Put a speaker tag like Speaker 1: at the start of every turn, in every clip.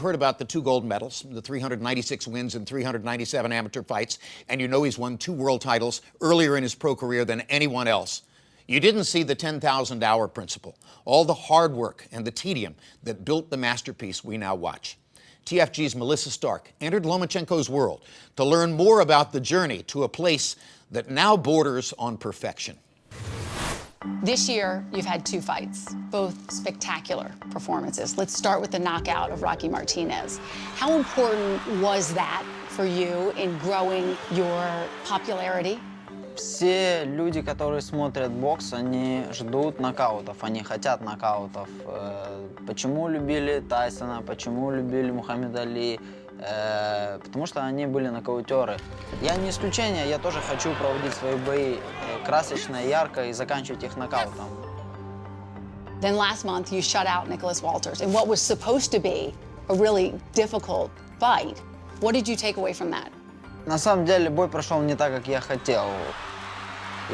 Speaker 1: heard about the 2 gold medals, the 396 wins in 397 amateur fights, and you know he's won 2 world titles earlier in his pro career than anyone else. You didn't see the 10,000-hour principle, all the hard work and the tedium that built the masterpiece we now watch. TFG's Melissa Stark entered Lomachenko's world to learn more about the journey to a place that now borders on perfection.
Speaker 2: This year, you've had 2 fights, both spectacular performances. Let's start with the knockout of Rocky Martinez. How important was that for you in growing your popularity?
Speaker 3: Все люди, которые смотрят бокс, они ждут нокаутов, они хотят нокаутов. Почему любили Тайсона, почему любили Мухаммеда Али? Потому что они были нокаутеры. Я не исключение, я тоже хочу проводить свои бои красочно, ярко и заканчивать их нокаутом.
Speaker 2: Then last month you shut out Nicholas Walters in what was supposed to be a really difficult fight. What did you take away from that?
Speaker 3: На самом деле бой прошел не так, как я хотел.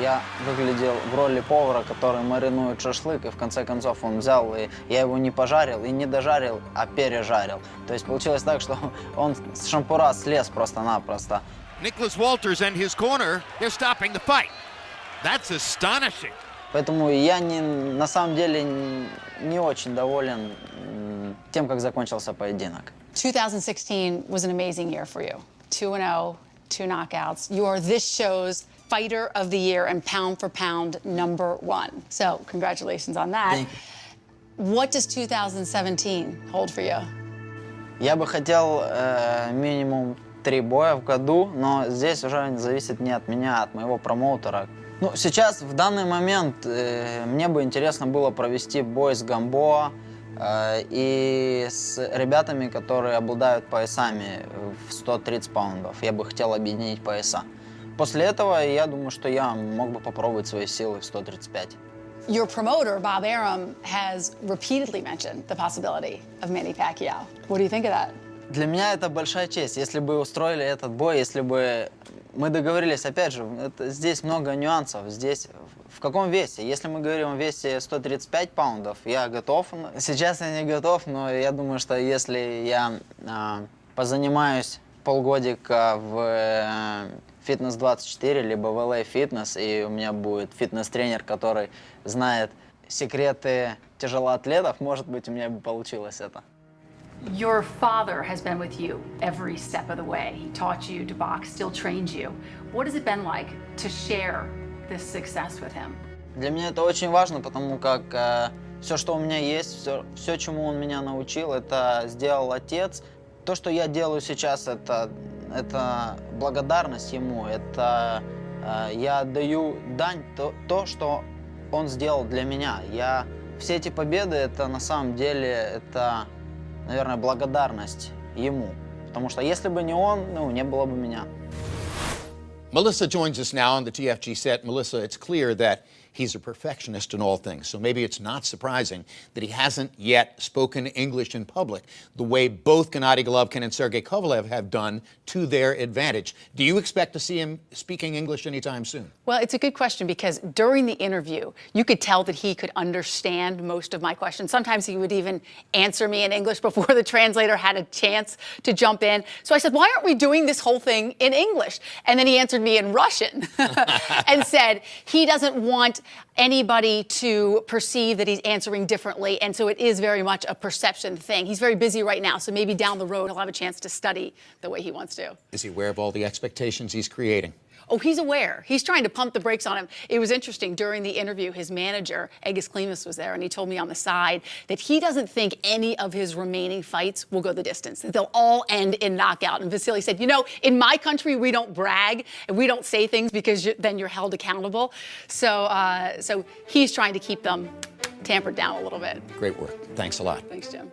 Speaker 3: Я выглядел в роли повара, который маринует шашлык, и в конце концов он взял, и я его не пожарил, и не дожарил, а пережарил. То есть получилось так, что он с шампура слез просто-напросто.
Speaker 1: Nicholas Walters and his corner, they're stopping the fight. That's astonishing.
Speaker 3: Поэтому я на самом деле не очень доволен тем, как закончился поединок.
Speaker 2: 2016 was an amazing year for you. 2-0, 2 knockouts. You are this show's Fighter of the Year and pound for pound #1. So congratulations on that.
Speaker 3: Thank you.
Speaker 2: What does 2017 hold for you?
Speaker 3: Я бы хотел минимум 3 боя в году, но здесь уже зависит не от меня, а от моего промоутера. Ну, сейчас, в данный момент, мне бы интересно было провести бой с Гамбоа и с ребятами, которые обладают поясами в 130 паундов. Я бы хотел объединить пояса. После этого, я думаю, что я мог бы попробовать свои силы в 135.
Speaker 2: Your promoter, Bob Arum, has repeatedly mentioned the possibility of Manny Pacquiao. What do you think of that?
Speaker 3: Для меня это большая честь. Если бы устроили этот бой, если бы мы договорились, опять же, здесь много нюансов. Здесь в каком весе? Если мы говорим о весе 135 паундов, я готов. Сейчас я не готов, но я думаю, что если я позанимаюсь полгодика в Фитнес-24, либо в LA Fitness, и у меня будет фитнес-тренер, который знает секреты тяжелоатлетов, может быть, у меня бы получилось это.
Speaker 4: Your father has been with you every step of the way. He taught you to box, still trains you. What has it been like to share this success with him?
Speaker 3: Для меня это очень важно, потому как все, что у меня есть, все, чему он меня научил, это сделал отец. То, что я делаю сейчас, это благодарность ему, это я отдаю дань то, что он сделал для меня. Все эти победы, это на самом деле, это, наверное, благодарность ему. Потому что если бы не он, не было бы меня.
Speaker 1: Melissa joins us now on the TFG set. Melissa, it's clear that he's a perfectionist in all things, so maybe it's not surprising that he hasn't yet spoken English in public the way both Gennady Golovkin and Sergey Kovalev have done to their advantage. Do you expect to see him speaking English anytime soon?
Speaker 2: Well, it's a good question because during the interview, you could tell that he could understand most of my questions. Sometimes he would even answer me in English before the translator had a chance to jump in. So I said, why aren't we doing this whole thing in English? And then he answered me in Russian and said he doesn't want anybody to perceive that he's answering differently, and so it is very much a perception thing. He's very busy right now, so maybe down the road he'll have a chance to study the way he wants to.
Speaker 1: Is he aware of all the expectations he's creating?
Speaker 2: Oh, he's aware. He's trying to pump the brakes on him. It was interesting. During the interview, his manager, Egis Klimas, was there, and he told me on the side that he doesn't think any of his remaining fights will go the distance, that they'll all end in knockout. And Vasyl said, in my country, we don't brag, and we don't say things because then you're held accountable. So he's trying to keep them tampered down a little bit.
Speaker 1: Great work. Thanks a lot.
Speaker 2: Thanks, Jim.